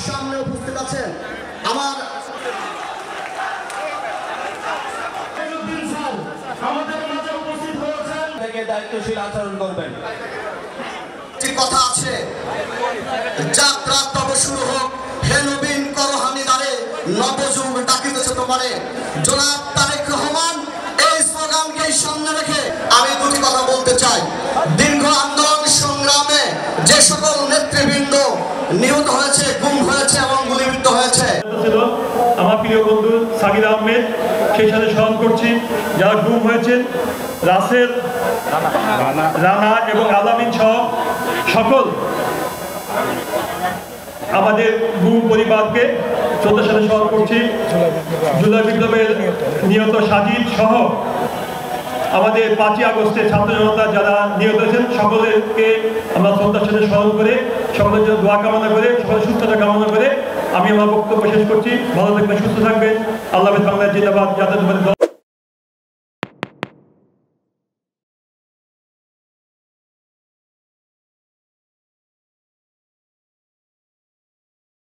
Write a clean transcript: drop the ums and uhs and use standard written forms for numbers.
সামনে উপস্থিত আছেন আমার দায়িত্বশীল আচরণ করবেন। কথা আছে, যাত্রা তব শুরু হোক, হে নবীন করহানি দ্বারে, নবযুগ ডাকিতেছে তোমারে। জনাব তারেক রহমান এই স্লোগানকে সামনে রেখে আমি দুটি কথা বলতে চাই। দীর্ঘ আন্দোলন সংগ্রামে যে সকল নেতৃবৃন্দ নিহত হয়েছে, গুম হয়েছে এবং গুলিবিদ্ধ হয়েছে, আমার প্রিয় বন্ধু সাকির আহমেদ, সেই সাথে স্মরণ করছি যারা গুম হয়েছেন, রাসেল, রানা এবং আলামিন সহ সকল আমাদের গুম পরিবারকে শ্রদ্ধার সাথে স্মরণ করছি। জুলাই বিপ্লবের নিহত সাজিদ সহ আমাদের 5ই আগস্টে ছাত্র জনতা যারা নিহত হয়েছেন সকলকে আমরা শ্রদ্ধার সাথে স্মরণ করে সকলের জন্য দোয়া কামনা করে সকলের সুস্থতা কামনা করে আমি আমার বক্তব্য শেষ করছি। ভালো থাকবেন, সুস্থ থাকবেন। আল্লাহ হাফেজ। বাংলাদেশ জিন্দাবাদ। জাতীয়তাবাদী দল।